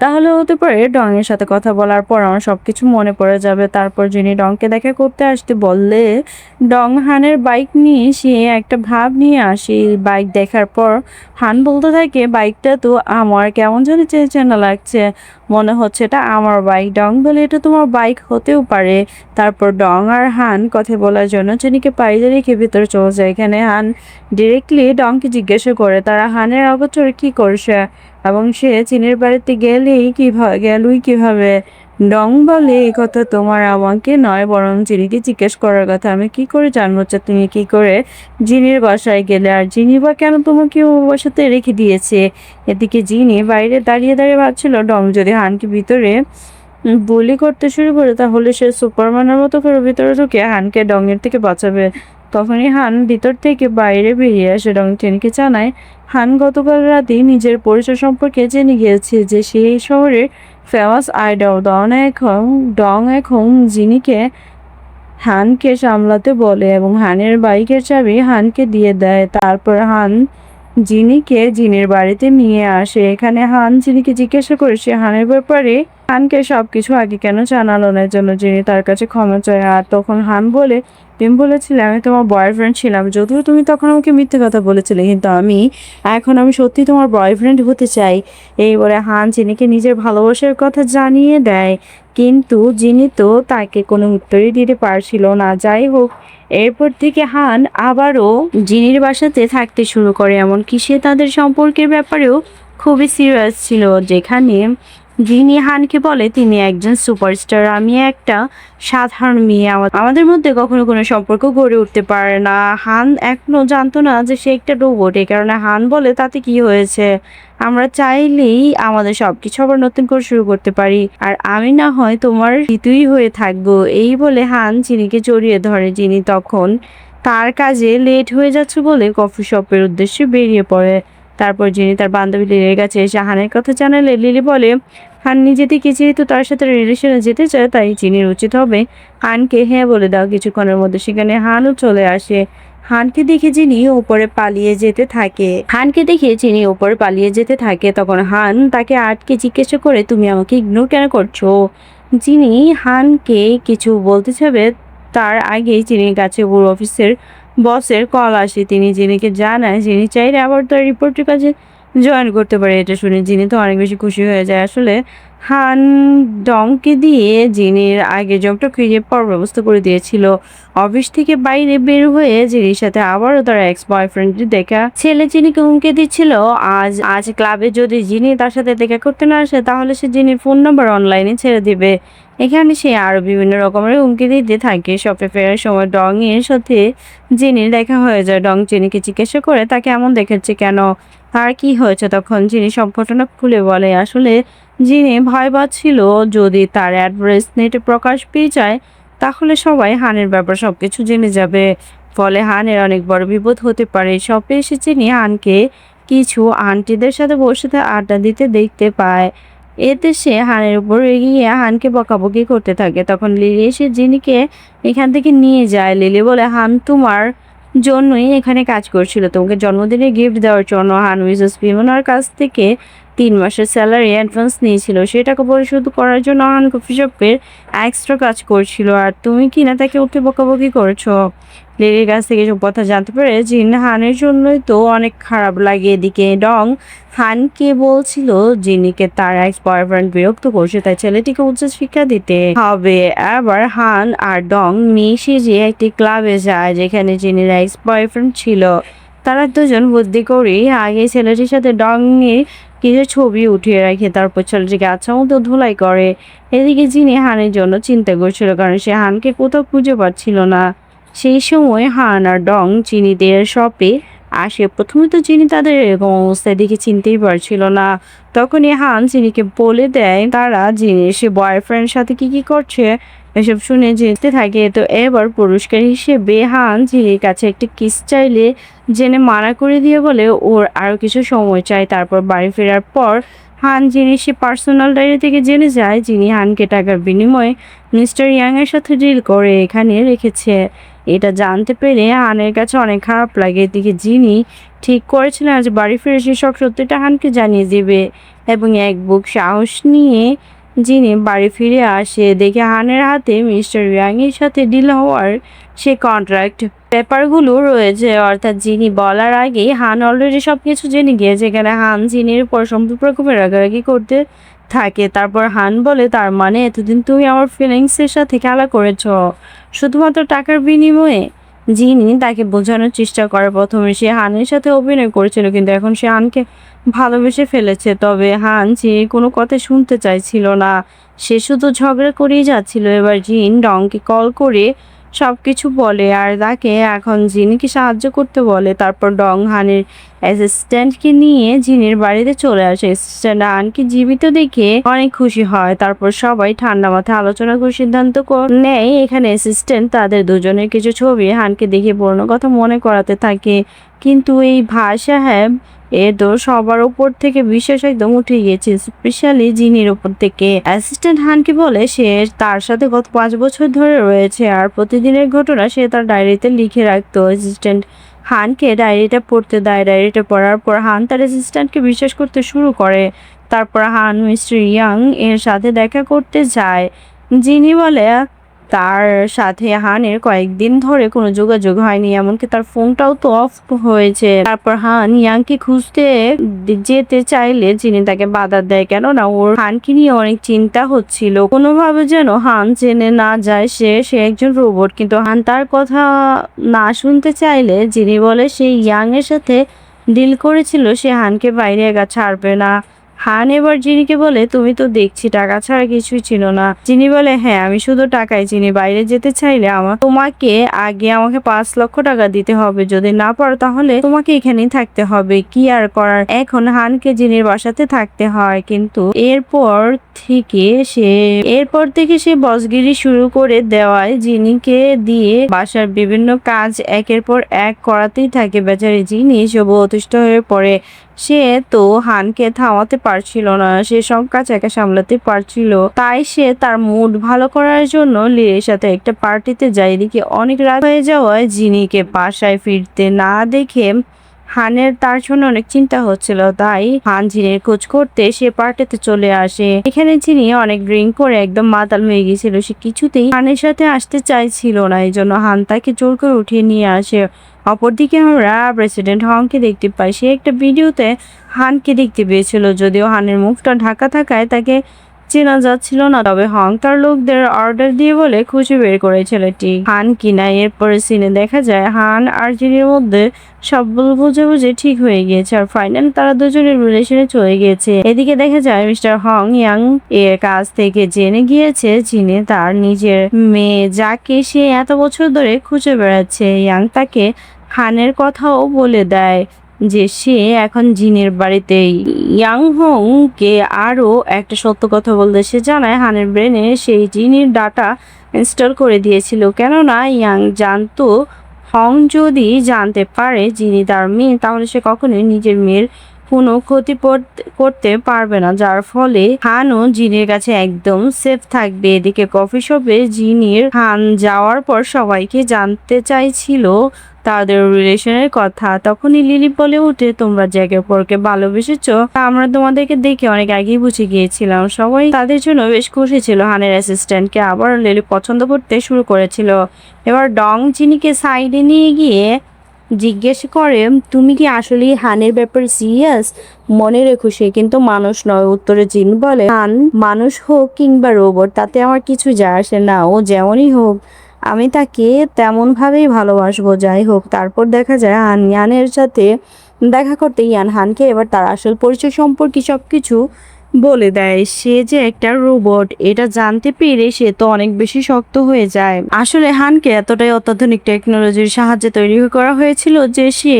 তাহলে হতে পারে ডং এর সাথে কথা বলার পর আমার সবকিছু মনে পড়ে যাবে। তারপর যিনি ডংকে দেখা করতে আসতে বললে ডং হানের বাইক নিয়ে সে একটা ভাব নিয়ে আসে। বাইক দেখার পর হান বলতে থাকে বাইকটা তো আমার কেমন জানি চেনা লাগছে, মনে হচ্ছে এটা আমার বাইক। ডং বলে এটা তোমার বাইক হতেও পারে। তারপর ডং আর হান কথা বলার জন্য চিনিকে পাইলে রেখে ভিতরে চলে যায়। এখানে হান ডিরেক্টলি ডংকে জিজ্ঞাসা করে তারা হানের অগোচরে কি করছে এবং সে চীনের বাড়িতে গেলই কিভাবে। ডং বলে এই কথা তোমার আমাকে নয় বরং জিনিকে জিজ্ঞেস করার কথা। আমি কি করে জানবো যে তুমি কি করে জিনির বাসায় গেলে, আর জিনি বা কেন তোমাকে ও বাসাতে রেখে দিয়েছে। এদিকে জিনি বাইরে দাঁড়িয়ে দাঁড়িয়ে ভাবছিল ডং যদি হানকে ভিতরে বুলি করতে শুরু করে তাহলে সে সুপারম্যানের মতো করে ভিতরে ঢুকে হানকে ডংয়ের থেকে বাঁচাবে। তখনই হান ভিতর থেকে বাইরে বেরিয়ে আসে। ডং টেনকে জানায় হান গতকাল রাতেই নিজের পরিচয় সম্পর্কে জেনে গিয়েছে যে সে এই শহরের ফেমাস আইডল। ডং এখন জিনিকে হানকে সামলাতে বলে এবং হানের বাইকের চাবি হানকে দিয়ে দেয়। তারপর হান জিনিকে জিনের বাড়িতে নিয়ে আসে। এখানে হান জিনিকে জিজ্ঞাসা করে সে হানের ব্যাপারে হানকে সবকিছু আগে কেন জানালো না, জন্য জিনি তার কাছে ক্ষমা চায়। আর তখন হান বলে তুমি বলেছিলে আমি তোমার বয়ফ্রেন্ড ছিলাম, যদিও তুমি তখন আমাকে মিথ্যে কথা বলেছিলে, কিন্তু এখন আমি সত্যি তোমার বয়ফ্রেন্ড হতে চাই। এই বলে হান জিনিকে নিজের ভালোবাসার কথা জানিয়ে দেয়, কিন্তু জিনি তো তাকে কোনো উত্তরই দিতে পারছিল না। যাই হোক, এরপর থেকে হান আবারও জিনির বাসাতে থাকতে শুরু করে, এমনকি সে তাদের সম্পর্কের ব্যাপারেও খুবই সিরিয়াস ছিল। যেখানে জিনি হানকে বলে তিনি একজন সুপারস্টার, আমি একটা সাধারণ মেয়ে, আমাদের মধ্যে কখনো কোনো সম্পর্ক গড়ে উঠতে পারে না। হান এখনো জানতো না যে সে একটা রোবট। এই কারণে হান বলে তাতে কি হয়েছে, আমরা চাইলেই আমাদের সবকিছু আবার নতুন করে শুরু করতে পারি, আর আমি না হয় তোমার ঋতুই হয়ে থাকবো। এই বলে হান জিনিকে জড়িয়ে ধরে। জিনি তখন তার কাজে লেট হয়ে যাচ্ছে বলে কফি শপের উদ্দেশ্যে বেরিয়ে পড়ে। তারপর জিনি তার বান্ধবী লিলির কাছে এসে হানের কথা জানালে লিলি বলে হান নিজে থেকে যেহেতু তার সাথে রিলেশনে যেতে চায় তাই জিনির উচিত হবে হানকে হ্যাঁ বলে দাও কিছুক্ষণের মধ্যে। সেখানে হানও চলে আসে। হানকে দেখে জিনি উপরে পালিয়ে যেতে থাকে। তখন হান তাকে আটকে জিজ্ঞাসা করে তুমি আমাকে ইগনোর কেন করছো। জিনি হানকে কিছু বলতে যাবে তার আগেই জিনির কাছে ওর অফিসের বসের কল আসে। তিনি জিনিকে জানায় জিনি চাইলে আবার তার রিপোর্টের কাজে জয়েন করতে পারে। এটা শুনে জিনি তো অনেক বেশি খুশি হয়ে যায়। আসলে হান ডংকে দিয়ে জিনির আগে জবটা ফিরিয়ে পাওয়ার ব্যবস্থা করে দিয়েছিল। অফিস থেকে বাইরে বের হয়ে জিনির সাথে আবারও তার এক্স বয়ফ্রেন্ডের দেখা ছেলে জিনিকে হুমকি দিচ্ছিল আজ আজ ক্লাবে যদি জিনি তার সাথে দেখা করতে না আসে তাহলে সে জিনির ফোন নাম্বার অনলাইনে ছেড়ে দিবে। এখানে সে আরো বিভিন্ন রকমের হুমকি দিতে থাকে। শপে ফেরার সময় ডং এর সাথে জিনির দেখা হয়ে যায়। ডং জিনিকে জিজ্ঞাসা করে তাকে এমন দেখাচ্ছে কেন, তার কি হয়েছে। তখন জিনি সব ঘটনা খুলে বলে। আসলে জিনি ভয় পাচ্ছিল যদি তার অ্যাড্রেস নেটে প্রকাশ পেয়ে যায় তাহলে সবাই হানের ব্যাপার সবকিছু জেনে যাবে, ফলে হানের অনেক বড় বিপদ হতে পারে। শপে এসে জিনি হানকে কিছু আন্টিদের সাথে বসে আড্ডা দিতে দেখতে পায়। এতে সে হানের উপর রেগে গিয়ে হানকে বকাবকি করতে থাকে। তখন লিলি এসে জিনিকে এখান থেকে নিয়ে যায়। লিলি বলে হান তোমার জন্যই এখানে কাজ করছিল, তোমাকে জন্মদিনে গিফট দেওয়ার জন্য। হান মিসেস পিমোনার কাছ থেকে 3 মাসের স্যালারি অ্যাডভান্স নিয়েছিল, সেটাকে পরিশোধ করার জন্য হান কফি শপের এক্সট্রা কাজ করছিল, আর তুমি কিনা তাকে উঠে বকাবকি করেছো। লিলির কাছ থেকে সব কথা জানতে পারে জিন হানের জন্যই তো অনেক খারাপ লাগে। এদিকে ডং হানকে বলছিল জিনিকে তার এক্স বয়ফ্রেন্ড বিরক্ত করছে, তাই ছেলেটিকে উচ্চ শিক্ষা দিতে হবে। আবার হান আর ডং মিশে যে একটি ক্লাবে যায় যেখানে জিনির এক্স বয়ফ্রেন্ড ছিল। তারা দুজন বুদ্ধি করে আগে ছেলেটির সাথে ডং এর কিছু ছবি উঠিয়ে রাখে, তারপর ছেলেটিকে আচ্ছা মতো ধুলাই করে। এদিকে জিনি হানের জন্য চিন্তা করছিল, কারণ সে হানকে কোথাও খুঁজে পাচ্ছিল না। সেই সময় হান আর ডং চিনিদের শপে আসে। প্রথমে তো চিনি তাদের এরকম অবস্থায় দেখে চিনতেই পারছিল না। তখনই হান চিনিকে বলে দেয় তারা জিনির সে বয়ফ্রেন্ডের সাথে কি করছে। এসব শুনে যেতে থাকে। তো এবার পুরস্কার হিসেবে হান চিনির কাছে একটি কিস চাইলে জেনে মানা করে দিয়ে বলে ওর আরো কিছু সময় চাই। তারপর বাড়ি ফেরার পর হান জিনির সে পার্সোনাল ডায়েরি থেকে জেনে যায় যিনি হানকে টাকার বিনিময়ে মিস্টার ইয়াং এর সাথে ডিল করে এখানে রেখেছে। এটা জানতে পেরে হানের কাছে অনেক খারাপ লাগে। এদিকে জিনি ঠিক করেছিলেন আজ বাড়ি ফিরে সে সব সত্যিটা হানকে জানিয়ে দিবে এবং এক বুক সাহস নিয়ে জিনি বাড়ি ফিরে আসে। দেখে হানের হাতে মিস্টার ইয়াং এর সাথে ডিল হওয়ার সে কন্ট্রাক্ট পেপারগুলো রয়েছে, অর্থাৎ জিনি বলার আগেই হান অলরেডি সবকিছু জেনে গিয়েছে। এখানে হান জিনির উপর সম্পূর্ণ রকমের রাগারাগি করতে থাকে। তারপর হান বলে, তার মানে এতদিন তুমি আমার ফিলিংসের সাথে খেলা করেছ শুধুমাত্র টাকার বিনিময়ে? জিনি তাকে বোঝানোর চেষ্টা করে প্রথমে সে হানের সাথে অভিনয় করেছিল, কিন্তু এখন সে হানকে ভালোবেসে ফেলেছে। তবে হান যে কোনো কথা শুনতে চাইছিল না, সে শুধু ঝগড়া করেই যাচ্ছিল। এবার জিন ডংকে কল করে সবকিছু বলে আর তাকে এখন জিনকে সাহায্য করতে বলে। তারপর ডং হানের অ্যাসিস্ট্যান্টকে নিয়ে জিনের বাড়িতে চলে আসে। অ্যাসিস্ট্যান্ট হানকে জীবিত দেখে অনেক খুশি হয়। তারপর সবাই ঠান্ডা মাথায় আলোচনা করে সিদ্ধান্ত নেয় এখানে অ্যাসিস্ট্যান্ট তাদের দুজনের কিছু ছবি হানকে দেখে পুরনো কথা মনে করাতে থাকে। কিন্তু এই ভাই সাহেব এর তো সবার উপর থেকে বিশ্বাস একদম উঠে গিয়েছে, স্পেশালি জিনির উপর থেকে। অ্যাসিস্ট্যান্ট হানকে বলে সে তার সাথে গত 5 বছর ধরে রয়েছে আর প্রতিদিনের ঘটনা সে তার ডায়েরিতে লিখে রাখতো। অ্যাসিস্ট্যান্ট হানকে ডায়েরিটা পড়তে দেয়। ডায়েরিটা পড়ার পর হান তার অ্যাসিস্ট্যান্টকে বিশ্বাস করতে শুরু করে। তারপর হান মিস্টার ইয়াং এর সাথে দেখা করতে যায়। জিনি বলে তার সাথে হানের কয়েকদিন ধরে কোনো যোগাযোগ হয়নি, এমনকি তার ফোনটাও তো অফ হয়েছে। তারপর হান ইয়াংকে খুঁজতে যেতে চাইলে জিনি তাকে বাধা দেয়, কেননা ওর হানকে নিয়ে অনেক চিন্তা হচ্ছিল। কোনোভাবে যেন হান জেনে না যায় সে একজন রোবট। কিন্তু হান তার কথা না শুনতে চাইলে জিনি বলে সে ইয়াং এর সাথে ডিল করেছিল, সে হানকে বাইরে একা ছাড়বে না। হান এবার জিনিকে বলে, তুমি তো দেখছি টাকা ছাড়া কিছুই ছিল না। জিনি বলে, হ্যাঁ আমি শুধু টাকাই চিনি, বাইরে যেতে চাইলে তোমাকে আগে আমাকে 5 লক্ষ টাকা দিতে হবে, যদি না পারো তাহলে তোমাকে এখানেই থাকতে হবে। কি আর করার, এখন হানকে জিনির বাসাতে থাকতে হয়। কিন্তু এরপর থেকে সে বসগিরি শুরু করে দেওয়ায় জিনিকে দিয়ে বাসার বিভিন্ন কাজ একের পর এক করাতেই থাকে। বেচারি জিনি সব অতিষ্ঠ হয়ে পড়ে। সে তো হানকে থামাতে পারছিল না, সে সব কাজ একা সামলাতে পারছিল। তাই সে তার মুড ভালো করার জন্য লিলির সাথে একটা পার্টিতে যায়। এদিকে অনেক রাত হয়ে যাওয়ায় জিনিকে বাসায় ফিরতে না দেখে হানের তার জন্য অনেক চিন্তা হচ্ছিল। তাই হান জিনির খোঁজ করতে সে পার্টিতে চলে আসে। এখানে জিনি অনেক ড্রিঙ্ক করে একদম মাতাল হয়ে গেছিল, সে কিছুতেই হানের সাথে আসতে চাইছিল না, এই জন্য হান তাকে জোর করে উঠিয়ে নিয়ে আসে। অপরদিকে আমরা প্রেসিডেন্ট হংকে দেখতে পাই, সে একটা ভিডিওতে হানকে দেখতে পেয়েছিল, যদিও হানের মুখটা ঢাকা থাকায় তাকে চেনা যাচ্ছিল না। তবে হং তার লোকদের অর্ডার দিয়ে বলে খুঁজে বের করে ছেলেটি হান কিনা। এরপরে সিনে দেখা যায় হান আর জিনির মধ্যে সব বুঝে ঠিক হয়ে গিয়েছে আর ফাইনাল তারা দুজনের রিলেশনে চলে গিয়েছে। এদিকে দেখা যায় মিস্টার হং ইয়াং এর কাছ থেকে জেনে গিয়েছে জিনি তার নিজের মেয়ে, যাকে সে এত বছর ধরে খুঁজে বেড়াচ্ছে। ইয়াং তাকে হানের কথাও বলে দেয় যে সে এখন জিনের বাড়িতেই। ইয়াং হং কে আরো একটা সত্য কথা বলতে সে জানায় হানের ব্রেনে সেই জিনির ডাটা ইনস্টল করে দিয়েছিল, কেননা ইয়াং জানতো হং যদি জানতে পারে জিনি তার মেয়ে, তাহলে সে কখনোই নিজের মেয়ের কোনো ক্ষতি করতে পারবে না, যার ফলে হানও জিনের কাছে একদম সেফ থাকবে। এদিকে কফি শপে জিনির হান যাওয়ার পর সবাইকে জানতে চাইছিল তাদের রিলেশনের কথা। তখনই লিলি বলে ওঠে, তোমরা যে একে অপরকে ভালোবেসেছো তা আমরা তোমাদেরকে দেখে অনেক আগেই বুঝে গিয়েছিলাম। সবাই তাদের জন্য বেশ খুশি ছিল। হানের অ্যাসিস্ট্যান্টকে আবার লিলি পছন্দ করতে শুরু করেছিল। এবার ডং জিনিকে সাইডে নিয়ে গিয়ে জিজ্ঞেস করে, তুমি কি আসলে হানের ব্যাপারে সিরিয়াস? মনে রেখো সে কিন্তু মানুষ নয়। উত্তরে জিন বলে, হান মানুষ হোক কিংবা রোবট তাতে আমার কিছু যায় আসে না, ও যেমনই হোক আমি তাকে তেমন ভাবেই ভালোবাসবো। যাই হোক, তারপর দেখা যায় হান ইয়ানের সাথে দেখা করতে ইয়ান হানকে এবার তার আসল পরিচয় সম্পর্কে সবকিছু বলে দেয়। সে যে একটা রোবট এটা জানতে পেরে সে তো অনেক বেশি শক্ত হয়ে যায়। আসলে হানকে এতটাই অত্যাধুনিক টেকনোলজির সাহায্যে তৈরি করা হয়েছিল যে সে